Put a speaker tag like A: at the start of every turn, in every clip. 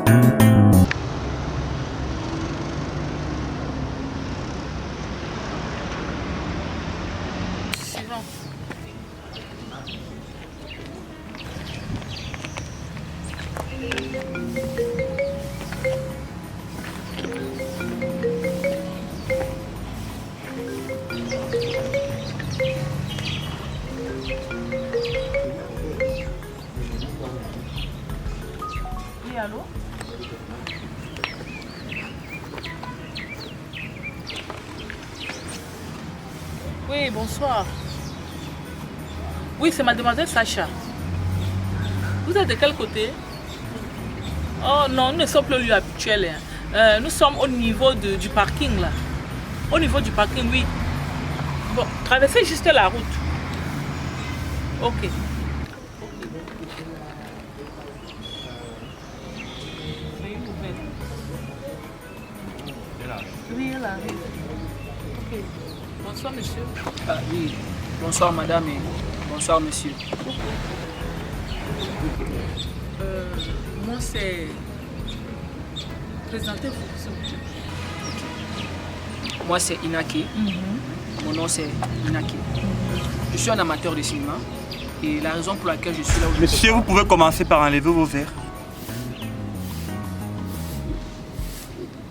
A: Oui, allô? Oui, bonsoir. Oui, c'est mademoiselle Sacha. Vous êtes de quel côté? Oh non, nous ne sommes plus au lieu habituel. Nous sommes au niveau du parking là. Au niveau du parking, oui. Bon, traversez juste la route. Ok. Oui, elle arrive. Ok. Bonsoir, monsieur.
B: Ah, oui. Bonsoir, madame et bonsoir, monsieur.
A: Moi, c'est... Présentez-vous, s'il vous plaît.
B: Moi, c'est Inaki. Mon nom, c'est Inaki. Je suis un amateur de cinéma. Et la raison pour laquelle je suis là aujourd'hui...
C: Monsieur, vous pouvez commencer par enlever vos verres.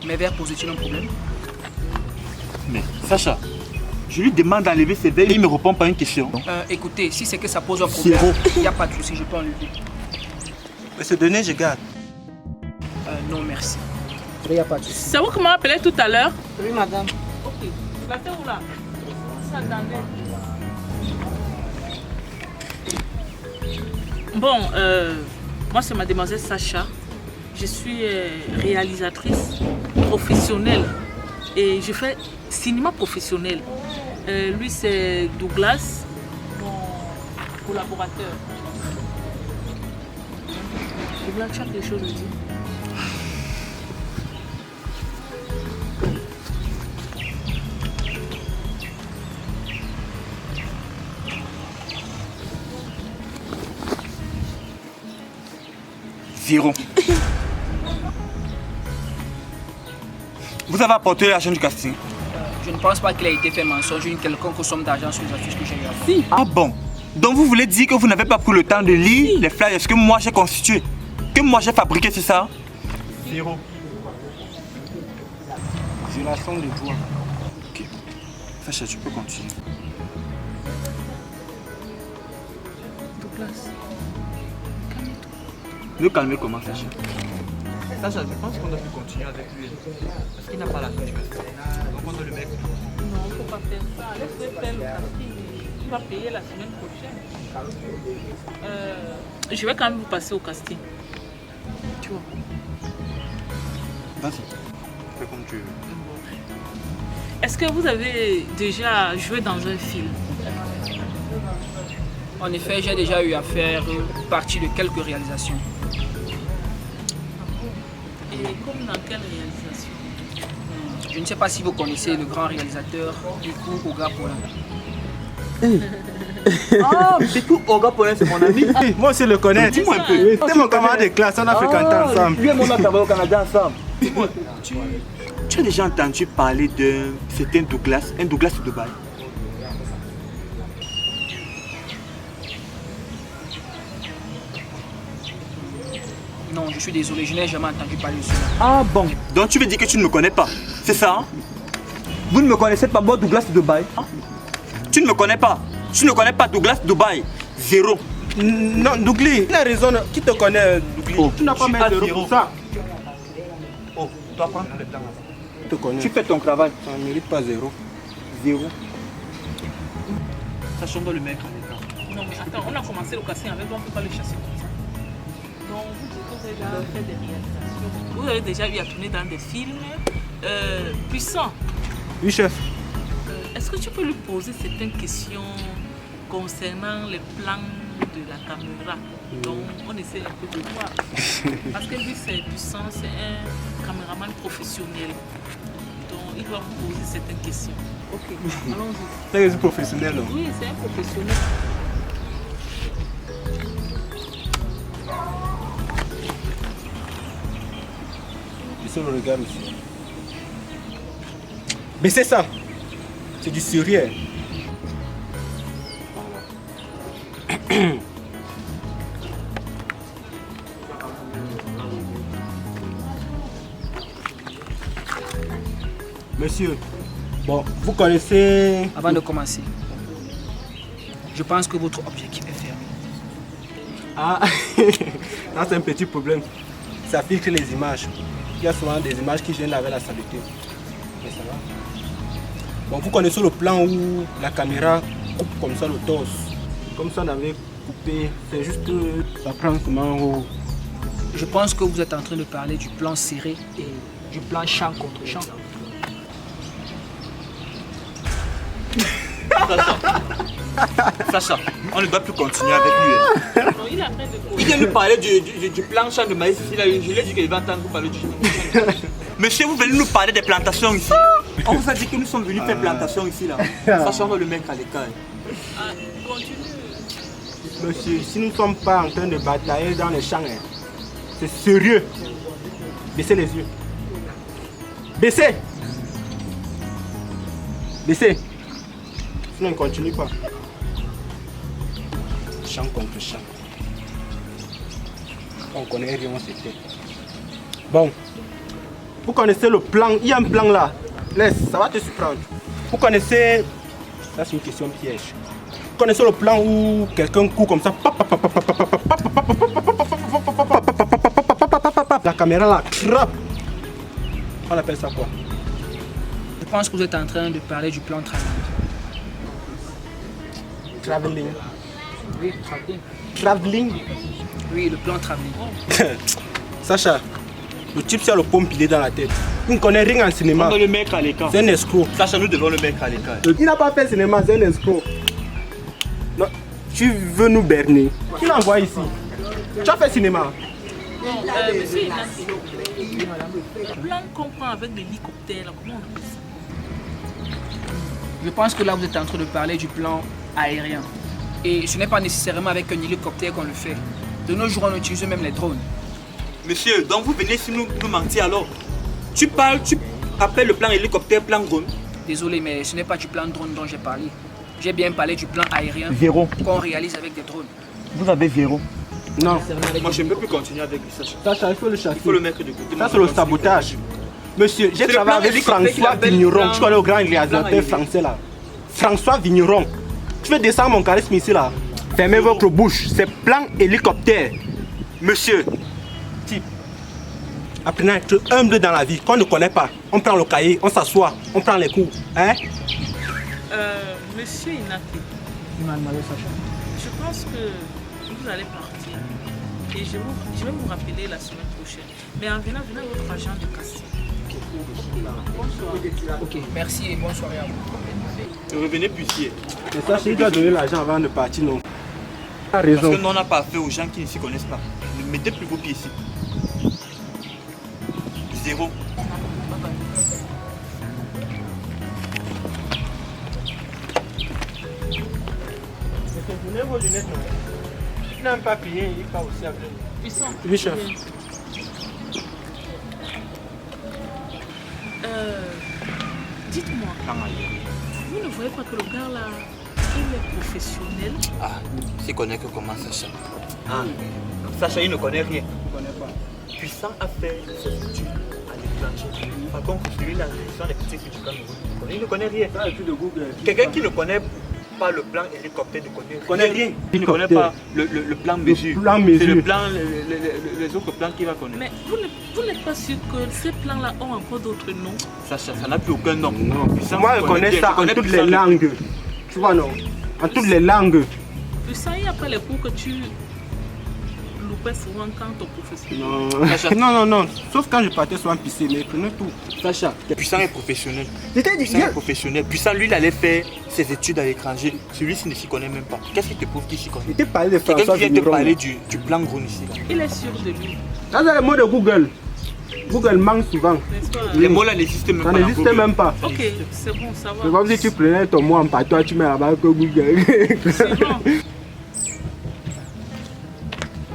B: Mes verres posent-ils un problème?
C: Mais Sacha, je lui demande d'enlever ses verres et il ne me répond pas à une question.
B: Écoutez, si c'est que ça pose un problème, il n'y a pas de souci, je peux enlever.
C: Monsieur Denis, je garde.
B: Non, merci. Il n'y a pas de souci.
A: C'est vous qui m'avez appelé tout à l'heure?
B: Oui, madame.
A: Ok. Placez-vous là. Attendez. Bon, moi c'est mademoiselle Sacha. Je suis réalisatrice professionnelle et je fais cinéma professionnel. Lui c'est Douglas, mon collaborateur. Douglas, tu as quelque chose à dire?
C: Zéro. Vous avez apporté l'argent du casting?
B: Je ne pense pas qu'il a été fait mensonge une quelconque somme d'argent sur les affiches que j'ai eu à faire.
A: Si.
C: Ah bon? Donc vous voulez dire que vous n'avez pas pris le temps de lire les flyers que moi j'ai constitués? Que moi j'ai fabriqué, c'est ça? Zéro. Violation des droits. Ok. Sacha, tu peux continuer.
A: Douglas, calme-toi.
C: Ne calmer comment, Sacha?
D: Sacha, je pense qu'on doit plus continuer avec lui. Parce qu'il n'a pas la fiche. Donc on doit le mettre.
A: Non, il ne faut pas faire ça. Laisse-le faire le casting. Tu vas payer la semaine prochaine. Je vais quand même vous passer au casting. Tu vois.
C: Vas-y. Fais comme tu veux.
A: Est-ce que vous avez déjà joué dans un film?
B: En effet, j'ai déjà eu à faire partie de quelques réalisations.
A: Et comme dans quelle réalisation?
B: Je ne sais pas si vous connaissez le grand réalisateur Bikou Oga Pola.
D: Ah, Bikou Oga Pola, c'est mon ami.
C: Moi aussi, je le connais. Dis-moi un peu. C'est mon camarade de classe, on a fréquenté ensemble.
D: Lui et moi, on a travaillé au Canada ensemble.
C: Dis-moi, tu as déjà entendu parler d'un certain Douglas, un Douglas de Dubaï?
B: Non, je suis désolé, je n'ai jamais entendu parler de cela.
D: Ah bon.
C: Donc tu veux dire que tu ne me connais pas? C'est ça, hein?
D: Vous ne me connaissez pas, moi, Douglas de Dubaï?
C: Tu ne me connais pas? Tu ne connais pas Douglas Dubaï? Zéro.
D: Non, Douglas. Il a raison. Qui te connaît, Douglas?
C: Oh,
D: Tu n'as pas
C: tu
D: mis
C: as
D: zéro
C: zéro.
D: pour ça. Oh, tu dois prendre le temps. Je te connais.
C: Tu fais ton travail.
D: Ça ne mérite pas zéro.
C: Zéro.
D: Sachant de le mettre à l'écart.
A: Non, mais attends, on a commencé le casting avec vous, on ne peut pas le chasser comme ça. Donc, vous dites que vous avez déjà fait des réalisations. Vous avez déjà eu à tourner dans des films puissants.
D: Oui, chef.
A: Est-ce que tu peux lui poser certaines questions concernant les plans de la caméra? Donc, on essaie un peu de voir. Parce que lui, c'est puissant, c'est un caméraman professionnel. Donc, il va vous poser certaines questions. Ok, allons-y.
D: C'est un professionnel.
A: Oui, c'est un professionnel.
E: baisser le regard aussi. Baissez ça. C'est du sérieux. Monsieur, bon, vous connaissez...
B: Avant de commencer, je pense que votre objectif est fermé.
E: Ah, là c'est un petit problème. Ça filtre les images. Il y a souvent des images qui viennent avec la saleté. Mais ça va. Bon, vous connaissez le plan où la caméra coupe comme ça le torse. Comme ça on avait coupé. C'est juste que ça prend seulement...
B: Je pense que vous êtes en train de parler du plan serré et du plan champ contre champ.
C: Sacha, on ne doit plus continuer avec lui.
A: Non, il est en train de courir.
D: Il vient nous parler du plan champ de maïs ici. Là. Je lui ai dit qu'il va entendre vous parler du champ.
C: Monsieur, vous venez nous parler des plantations ici. On vous a dit que nous sommes venus faire plantation ici là.
D: Sacha, on va le mettre à l'écart.
A: Ah, continue.
E: Monsieur, si nous ne sommes pas en train de batailler dans les champs, hein, c'est sérieux. Baissez les yeux. Baissez. Baissez. Sinon, on ne continue pas. Champ contre champ. On connaît rien, c'était. Bon. Vous connaissez le plan. Il y a un plan là. Laisse, ça va te surprendre. Vous connaissez... Ça, c'est une question piège. Vous connaissez le plan où quelqu'un court comme ça. La caméra là, crap. On appelle ça quoi?
B: Je pense que vous êtes en train de parler du plan travelling.
E: Traveling.
B: Oui, travelling.
E: Traveling.
B: Oui, le plan travelling.
E: Sacha, le type c'est le pompilé dans la tête. Il ne connaît rien en cinéma.
C: On doit le mettre à l'écart.
E: C'est un escroc.
C: Sacha, nous devons le mettre à l'écart.
E: Il n'a pas fait cinéma, c'est un escroc. Non, tu veux nous berner. Qui l'envoie ici? Tu as fait cinéma.
A: Bon, monsieur Inaki, le plan qu'on prend avec l'hélicoptère, là, comment on appelle ça?
B: Je pense que là, vous êtes en train de parler du plan aérien. Et ce n'est pas nécessairement avec un hélicoptère qu'on le fait. De nos jours, on utilise même les drones.
C: Monsieur, donc vous venez ici nous mentir alors. Tu appelles le plan hélicoptère, plan drone.
B: Désolé, mais ce n'est pas du plan drone dont j'ai parlé. J'ai bien parlé du plan aérien
C: Zéro.
B: qu'on réalise avec des drones.
C: Vous avez zéro.
E: Non.
C: Moi, je ne peux plus continuer avec lui, Sacha.
E: Sacha, il faut le chasser.
C: Il faut le mettre de côté.
E: Ça, c'est le sabotage. Monsieur, j'ai
C: le
E: travaillé
C: plan
E: avec
C: hélicoptère
E: François
C: qu'il appelle
E: Vigneron.
C: plan-
E: Tu connais le grand réalisateur
C: plan
E: français là. François Vigneron. Tu veux descendre mon charisme ici là? Fermez votre bouche. C'est plan hélicoptère. Monsieur, type, apprenez à être humble dans la vie. Quand on ne connaît pas, on prend le cahier, on s'assoit, on prend les cours. Hein?
A: Monsieur Inaki, je pense que vous allez partir. Et je vais vous rappeler la semaine prochaine. Mais en venant, venez à votre agent de casting. Bonsoir.
B: Ok, merci et bonne soirée à vous.
C: Revenez plus ici.
E: Mais Sacha, il doit donner l'argent avant de partir, non? Tu as
C: Parce
E: raison.
C: que nous, on n'a pas affaire aux gens qui ne s'y connaissent pas. Ne mettez plus vos pieds ici. Zéro.
E: Vous vos lunettes, non? Tu n'as pas payé, il part aussi avec.
A: Puissant.
E: Oui, chef.
A: Dites-moi, vous ne voyez pas que le gars là, il est professionnel?
C: Ah, il connaît que comment Sacha. Ah, Sacha, il ne connaît rien.
E: Je ne connais pas.
C: Puissant a fait ses études à l'étranger. Par contre, celui-là, c'est des petits études du Cameroun. Il ne connaît rien.
E: Ça, étude de Google.
C: Quelqu'un qui ne connaît pas le plan hélicoptère ne connaît rien. Il ne
E: Hélicoptère.
C: connaît pas le plan mesure.
E: plan
C: C'est
E: mesure.
C: le plan, les autres plans qu'il va connaître.
A: Mais vous n'êtes pas sûr que ces plans-là ont encore d'autres noms?
C: Sacha, ça n'a plus aucun nom.
E: Non,
C: Puissant,
E: moi
C: tu
E: je
C: connais
E: connais
C: bien,
E: ça
C: tu
E: en
C: connais
E: toutes
C: Puissant.
E: les langues. Tu vois, non? En toutes les langues.
A: Puissant, il n'y a pas les cours que tu loupais souvent quand ton professeur.
E: Non.
C: Sacha.
E: non. Sauf quand je partais souvent pisser, mais prenez tout.
C: Sacha, Puissant est professionnel.
E: J'étais dit,
C: Puissant est professionnel. Puissant, lui, il allait faire ses études à l'étranger. Celui-ci ne s'y connaît même pas. Qu'est-ce qui te prouve qu'il s'y connaît?
E: j'étais parlé de
C: Quelqu'un
E: François
C: qui vient te
E: Vigneron.
C: parler du plan drone ici. Là.
A: Il est sûr de lui,
E: Ça, c'est le mot de Google. Google manque souvent.
A: n'est-ce pas?
C: Les mots là n'existent même
E: Ça
C: pas. dans
E: n'existe
C: Google.
E: même pas.
A: Ok, c'est bon, ça va.
E: C'est comme si tu prenais ton mot en patois, tu mets là-bas que Google.
A: C'est bon.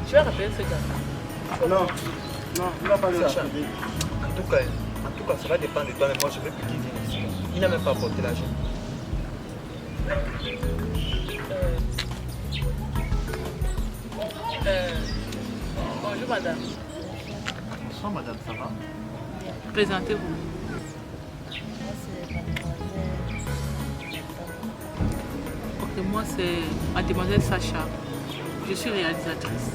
A: Je vais rappeler ce gars.
E: Non, il va pas le
B: Sacha.
E: chercher.
B: En
D: tout cas, ça va dépendre de toi, mais moi je veux plus qu'il vienne ici. Il n'a même pas apporté l'argent.
A: Bonjour madame.
D: Bonsoir madame, ça va?
A: Présentez-vous. Ok, moi c'est mademoiselle Sacha. Je suis réalisatrice.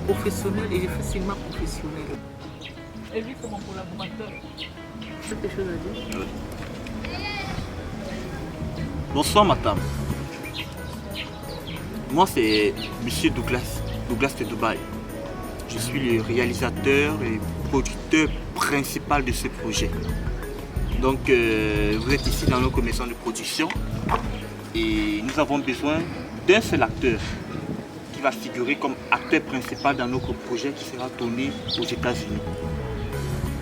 A: Professionnelle et je fais cinéma professionnel. Et lui c'est mon collaborateur. Quelque chose à dire?
C: Bonsoir, madame. Moi, c'est Monsieur Douglas de Dubaï. Je suis le réalisateur et producteur principal de ce projet. Donc, vous êtes ici dans nos commissions de production et nous avons besoin d'un seul acteur qui va figurer comme acteur principal dans notre projet qui sera tourné aux États-Unis.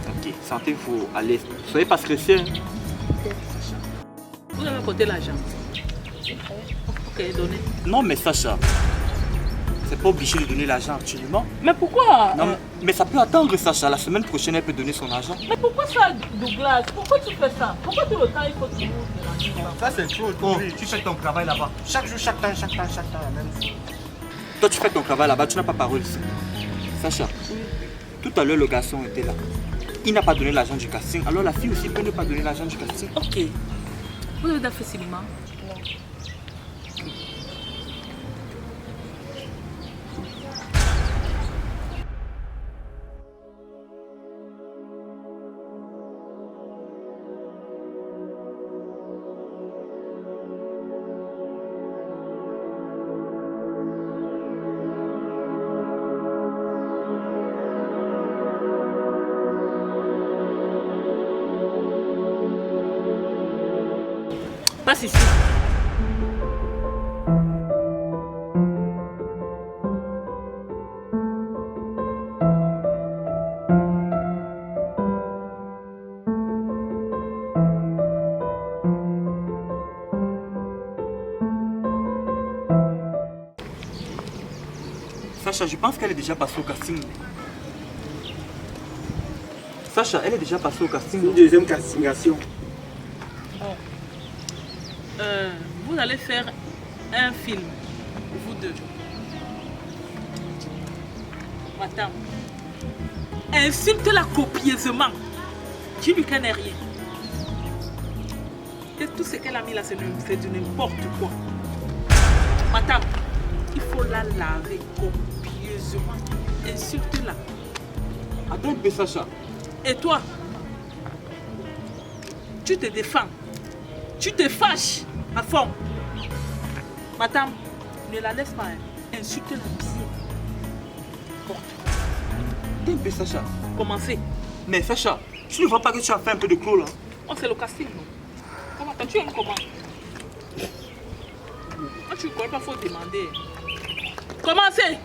C: Ok, sentez-vous à l'aise. Soyez pas stressés. Hein?
A: Vous avez compté l'argent. Ok, donnez.
C: Non, mais Sacha, c'est pas obligé de donner l'argent actuellement.
A: Mais pourquoi
C: Non, mais ça peut attendre, Sacha. La semaine prochaine, elle peut donner son argent.
A: Mais pourquoi ça, Douglas? Pourquoi tu fais ça? Pourquoi tout le temps il faut toujours déranger ça?
D: Ça c'est trop. Oui, tu fais ton travail là-bas. Chaque jour, chaque temps, la même chose.
C: Toi, tu fais ton travail là-bas, tu n'as pas parole ici. Sacha, tout à l'heure, le garçon était là. Il n'a pas donné l'argent du casting. Alors la fille aussi peut ne pas donner l'argent du casting.
A: Ok. Vous avez déjà fait cinéma? Passe ici.
C: Sacha, je pense qu'elle est déjà passée au casting. Sacha, elle est déjà passée au casting.
E: Une deuxième castingation.
A: Vous allez faire un film, vous deux. Madame, insulte-la copieusement. Tu lui connais rien. Et tout ce qu'elle a mis là, c'est de n'importe quoi. Madame, il faut la laver copieusement. Insulte-la.
C: Attends un peu, Sacha.
A: Et toi, tu te défends. Tu te fâches à fond. Madame, ne la laisse pas. Insulte-la bien.
C: Attends un peu, Sacha.
A: Commencez.
C: Mais Sacha, tu ne vois pas que tu as fait un peu de clos là?
A: Oh, c'est le casting, non? Comment tu aimes comment? Quand tu ne connais pas, il faut demander. Commencez.